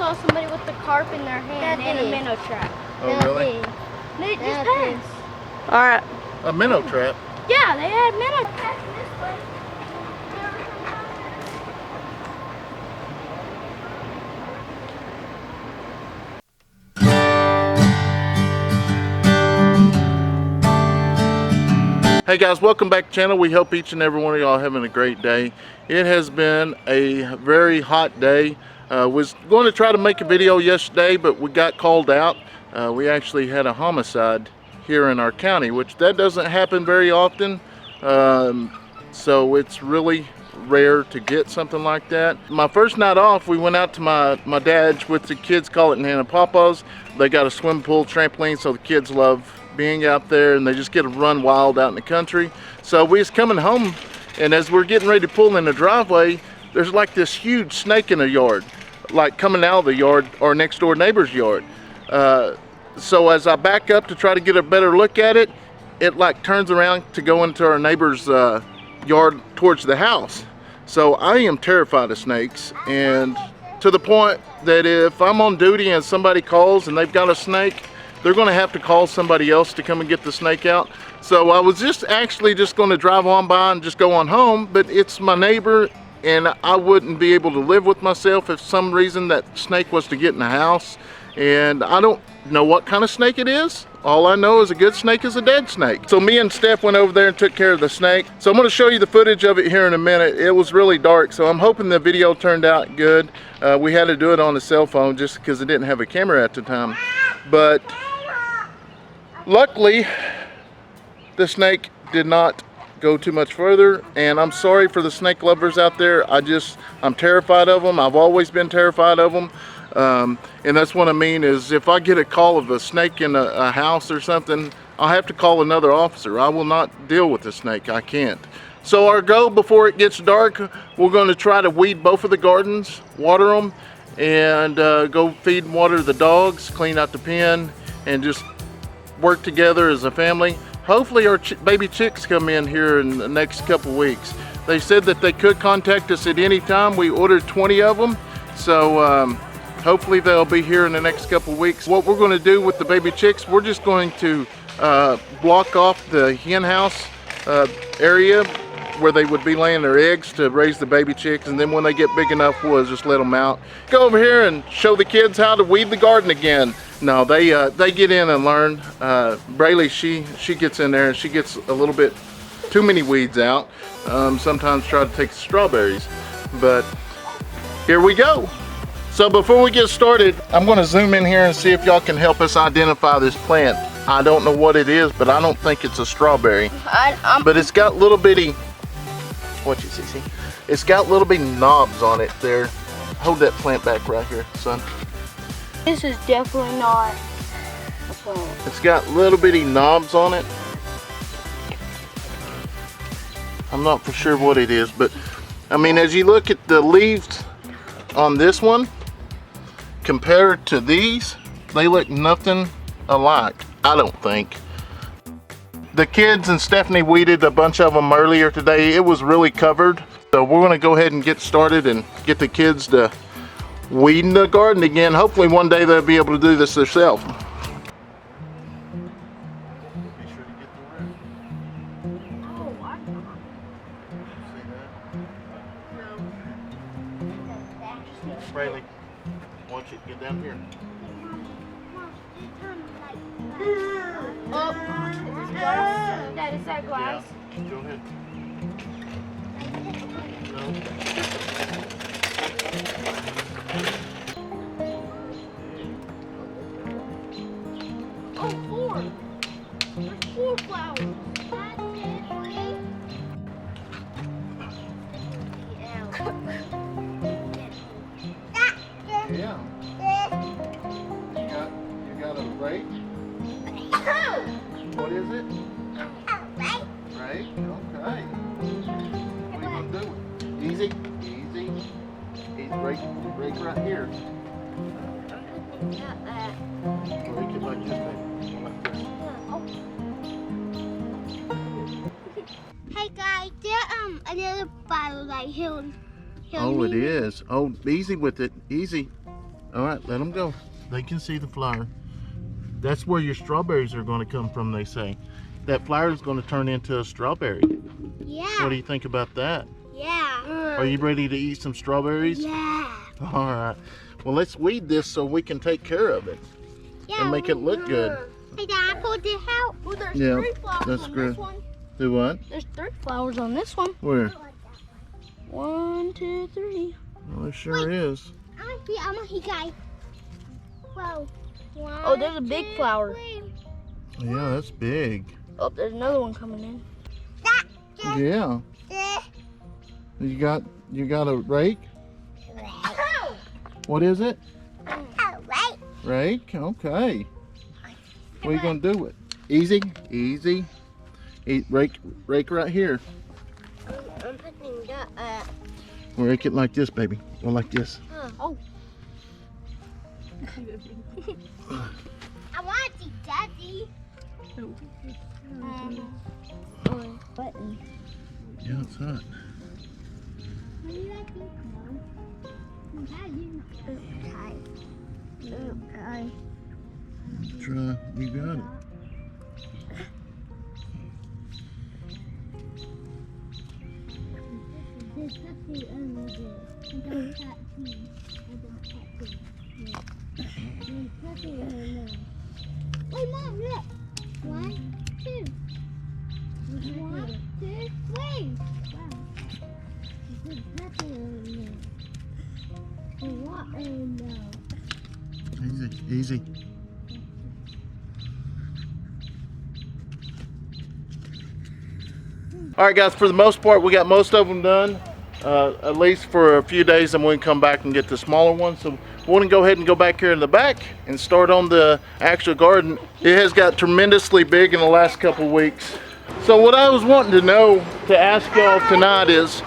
saw somebody with the carp in their hand and a minnow trap. Oh, really? They just passed. All right. A minnow trap? Yeah, they had minnow traps this way. Hey guys, welcome back to the channel. We hope each and every one of y'all are having a great day. It has been a very hot day. Was going to try to make a video yesterday, but we got called out. We actually had a homicide here in our county, which that doesn't happen very often. So it's really rare to get something like that. My first night off, we went out to my dad's, with the kids call it Nana Papa's. They got a swim pool, trampoline, so the kids love being out there and they just get to run wild out in the country. So we was coming home, and as we're getting ready to pull in the driveway, there's like this huge snake in the yard, like coming out of the yard or next door neighbor's yard. So as I back up to try to get a better look at it, it like turns around to go into our neighbor's yard towards the house. So I am terrified of snakes, and to the point that if I'm on duty and somebody calls and they've got a snake, they're going to have to call somebody else to come and get the snake out. So I was actually just going to drive on by and just go on home, but it's my neighbor, and I wouldn't be able to live with myself if some reason that snake was to get in the house. And I don't know what kind of snake it is. All I know is a good snake is a dead snake. So me and Steph went over there and took care of the snake. So I'm going to show you the footage of it here in a minute. It was really dark, so I'm hoping the video turned out good. We had to do it on the cell phone just because it didn't have a camera at the time. But luckily, the snake did not go too much further, and I'm sorry for the snake lovers out there. I'm terrified of them. I've always been terrified of them. And that's what I mean is, if I get a call of a snake in a house or something, I'll have to call another officer. I will not deal with the snake. I can't. So our goal before it gets dark, we're going to try to weed both of the gardens, water them, and go feed and water the dogs, clean out the pen, and just work together as a family. Hopefully our baby chicks come in here in the next couple weeks. They said that they could contact us at any time. We ordered 20 of them, so hopefully they'll be here in the next couple weeks. What we're going to do with the baby chicks, we're just going to block off the hen house area where they would be laying their eggs to raise the baby chicks, and then when they get big enough, we'll just let them out. Go over here and show the kids how to weed the garden again. No, they get in and learn. Braylee, she gets in there and she gets a little bit too many weeds out. Sometimes try to take the strawberries, but here we go. So before we get started, I'm going to zoom in here and see if y'all can help us identify this plant. I don't know what it is, but I don't think it's a strawberry. But it's got little bitty, what you see? It's got little bitty knobs on it there. Hold that plant back right here, son. This is definitely not a plant. It's got little bitty knobs on it. I'm not for sure what it is, but I mean, as you look at the leaves on this one compared to these, they look nothing alike, I don't think. The kids and Stephanie weeded a bunch of them earlier today. It was really covered, so we're going to go ahead and get started and get the kids to weeding the garden again. Hopefully one day they'll be able to do this themselves. Braylee, watch it, get down here. Oh, that is that glass. Yeah, go ahead. Oh, 4. There's 4 flowers. Yeah. You got a rake? What is it? Rake? Okay. What are you gonna do with it? Easy. He's rake right here. Rake it like this, baby. Like this. Hey guys, there's another bottle right here. Oh, it is. Oh, easy with it. Easy. All right, let them go. They can see the flower. That's where your strawberries are going to come from, they say. That flower is going to turn into a strawberry. Yeah. What do you think about that? Yeah. Are you ready to eat some strawberries? Yeah. All right. Well, let's weed this so we can take care of it and make it look good. Hey, Dad, I pulled it out. Oh, there's Yeah, 3 flowers that's on good. this one. Do what? There's 3 flowers on this one. Where? 1, 2, 3. Well, it sure is. I'm a guy. Whoa. Oh, there's a big flower. Yeah, that's big. Oh, there's another one coming in. Yeah. You got a rake? What is it? Rake? Okay. What are you gonna do with it? Easy, easy. Rake right here. I'm putting that Rake it like this, baby. Or like this. Oh. I want to see Daddy. Button. Yeah, it's hot. Try. You got it. Wait, Mom, look. 1, 2. 1, 2, 3. Wow. There's nothing in there. What in there? Easy, easy. All right, guys, for the most part, we got most of them done, at least for a few days, and we can come back and get the smaller ones. So we're gonna go ahead and go back here in the back and start on the actual garden. It has got tremendously big in the last couple weeks. So what I was wanting to know, to ask y'all tonight is,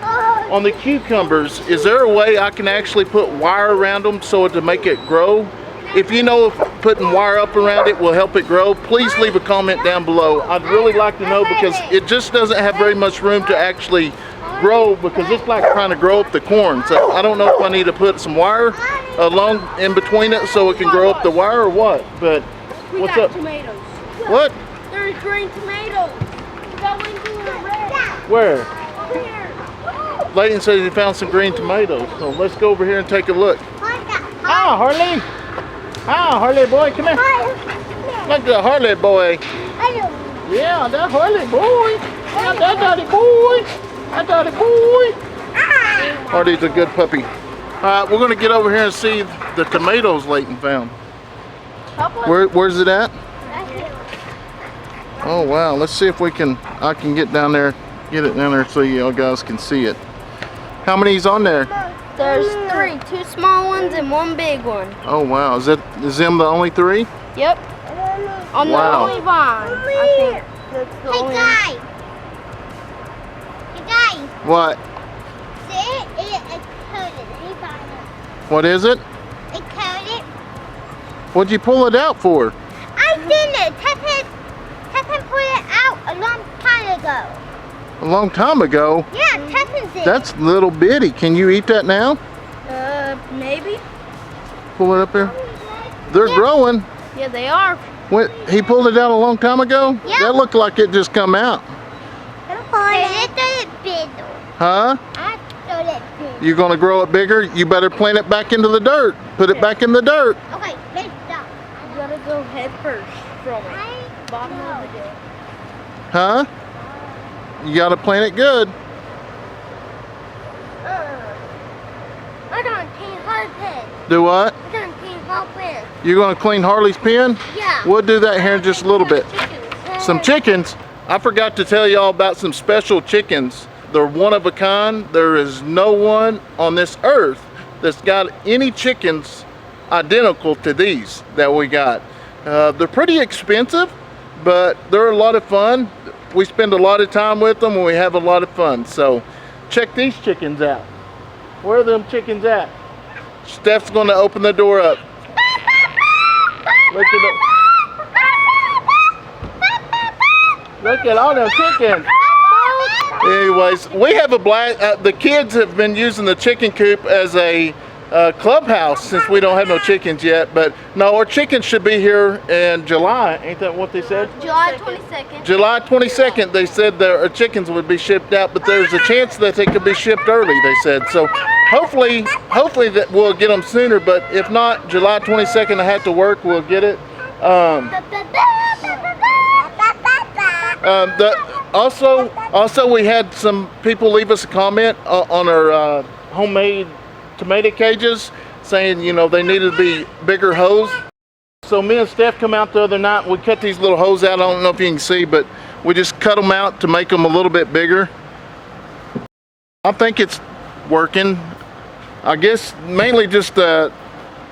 on the cucumbers, is there a way I can actually put wire around them so to make it grow? If you know if putting wire up around it will help it grow, please leave a comment down below. I'd really like to know, because it just doesn't have very much room to actually grow, because it's like trying to grow up the corn. So I don't know if I need to put some wire along in between it so it can grow up the wire or what. But what's up? Tomatoes. What? There's green tomatoes. Where? Over here. Leighton says he found some green tomatoes. So let's go over here and take a look. Ah, Harley. Ah, Harley boy, come here. Look at the Harley boy. Yeah, that Harley boy. Yeah, that daddy boy. That daddy boy. Harley's a good puppy. All right, we're gonna get over here and see the tomatoes Leighton found. Where's it at? Oh wow, let's see if I can get down there, get it down there so you guys can see it. How many's on there? There's 3, 2 small ones and 1 big one. Oh wow, is them the only 3? Yep. On the only vine. I think that's the only Hey, guys. What? See, it's coated. What is it? It's coated. What'd you pull it out for? I didn't. Tepin put it out a long time ago. A long time ago? Yeah, Tepin did. That's little bitty. Can you eat that now? Maybe. Pull it up here. They're growing. Yeah, they are. He pulled it out a long time ago? Yep. That looked like it just come out. I thought it big. Huh? I thought it big. You're gonna grow it bigger? You better plant it back into the dirt. Put it back in the dirt. Okay, let's stop. You gotta go head first from it. Bottom of the dirt. Huh? You gotta plant it good. We're gonna clean her pen. Do what? We're gonna clean her pen. You're gonna clean Harley's pen? Yeah. We'll do that here in just a little bit. Chickens. Some chickens. I forgot to tell y'all about some special chickens. They're one of a kind. There is no one on this earth that's got any chickens identical to these that we got. They're pretty expensive, but they're a lot of fun. We spend a lot of time with them and we have a lot of fun. So check these chickens out. Where are them chickens at? Steph's gonna open the door up. Look at them. Look at all them chickens. Anyways, we have a blast. The kids have been using the chicken coop as a clubhouse since we don't have no chickens yet. But no, our chickens should be here in July. Ain't that what they said? July 22nd. July 22nd, they said our chickens would be shipped out, but there's a chance that they could be shipped early, they said. So hopefully that we'll get them sooner, but if not, July 22nd I have to work, we'll get it. Also we had some people leave us a comment on our homemade tomato cages saying, you know, they needed to be bigger hose. So me and Steph come out the other night, we cut these little hose out. I don't know if you can see, but we just cut them out to make them a little bit bigger. I think it's working. I guess mainly just to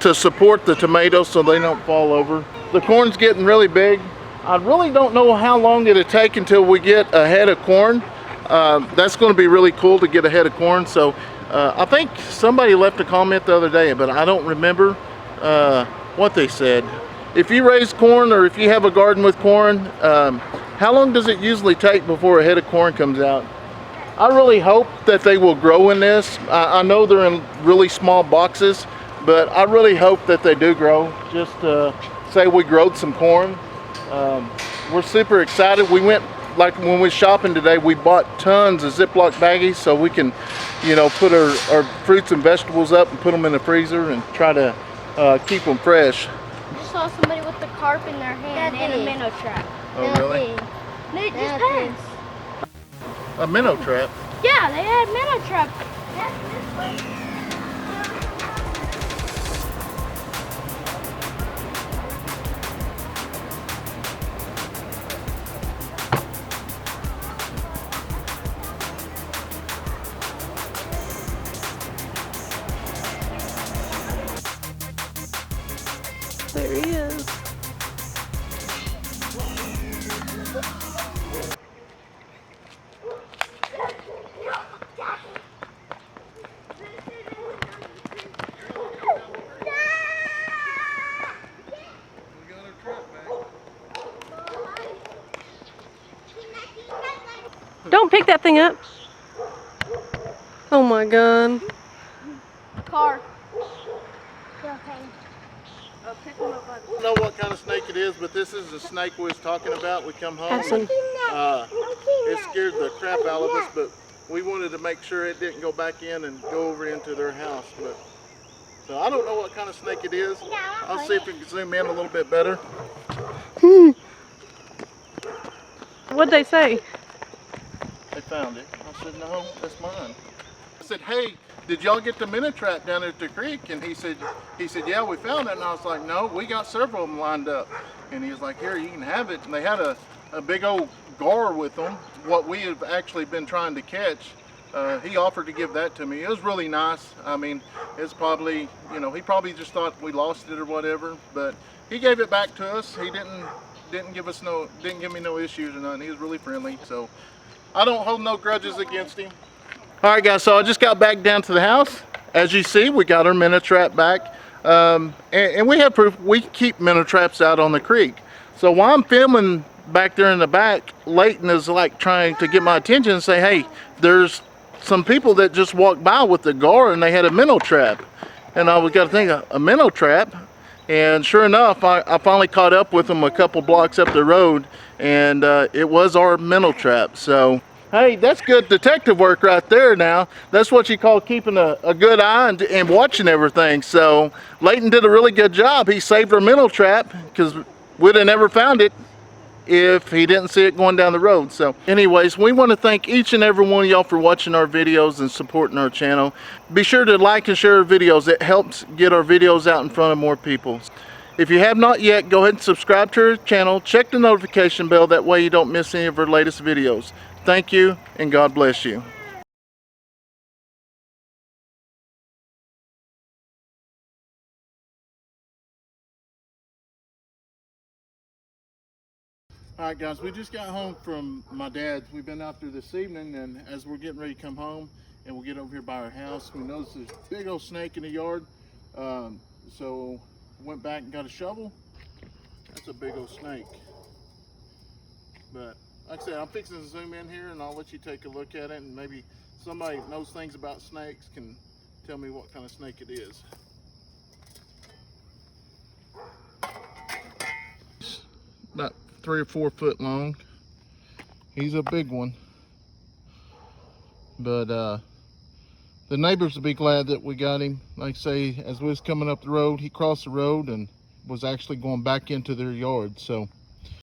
support the tomatoes so they don't fall over. The corn's getting really big. I really don't know how long it'll take until we get a head of corn. That's going to be really cool to get a head of corn. So I think somebody left a comment the other day, but I don't remember what they said. If you raise corn or if you have a garden with corn, how long does it usually take before a head of corn comes out? I really hope that they will grow in this. I know they're in really small boxes, but I really hope that they do grow. Just say we growed some corn. We're super excited. We went, like when we were shopping today, we bought tons of Ziploc baggies so we can, you know, put our fruits and vegetables up and put them in the freezer and try to keep them fresh. I saw somebody with the carp in their hand and a minnow trap. Oh, really? They just passed. A minnow trap? Yeah, they had minnow trap. There he is. Don't pick that thing up. Oh my God. Car. I don't know what kind of snake it is, but this is the snake we was talking about. We come home Addison. and it scared the crap out of us, but we wanted to make sure it didn't go back in and go over into their house. But so I don't know what kind of snake it is. I'll see if we can zoom in a little bit better. What'd they say? They found it. I said, no, that's mine. I said, hey, did y'all get the minnow trap down at the creek? And he said, yeah, we found it. And I was like, no, we got several of them lined up. And he was like, here, you can have it. And they had a big old gar with them, what we have actually been trying to catch. He offered to give that to me. It was really nice. I mean, it's probably, you know, he probably just thought we lost it or whatever, but he gave it back to us. He didn't give me no issues or nothing. He was really friendly. So I don't hold no grudges against him. All right, guys, so I just got back down to the house. As you see, we got our minnow trap back. And we have proof we keep minnow traps out on the creek. So while I'm filming back there in the back, Leighton is like trying to get my attention and say, hey, there's some people that just walked by with the gar and they had a minnow trap. And I was got to think, a minnow trap? And sure enough, I finally caught up with them a couple blocks up the road, and it was our minnow trap. So hey, that's good detective work right there now. That's what you call keeping a good eye and watching everything. So Leighton did a really good job. He saved our minnow trap because we'd have never found it if he didn't see it going down the road. So anyways, we want to thank each and every one of y'all for watching our videos and supporting our channel. Be sure to like and share our videos. It helps get our videos out in front of more people. If you have not yet, go ahead and subscribe to our channel. Check the notification bell. That way you don't miss any of our latest videos. Thank you, and God bless you. All right, guys, we just got home from my dad's. We've been out there this evening, and as we're getting ready to come home, and we'll get over here by our house, we noticed this big old snake in the yard. So went back and got a shovel. That's a big old snake. But like I said, I'm fixing to zoom in here and I'll let you take a look at it, and maybe somebody that knows things about snakes can tell me what kind of snake it is. About 3 or 4 foot long. He's a big one. But the neighbors will be glad that we got him. Like I say, as we was coming up the road, he crossed the road and was actually going back into their yard. So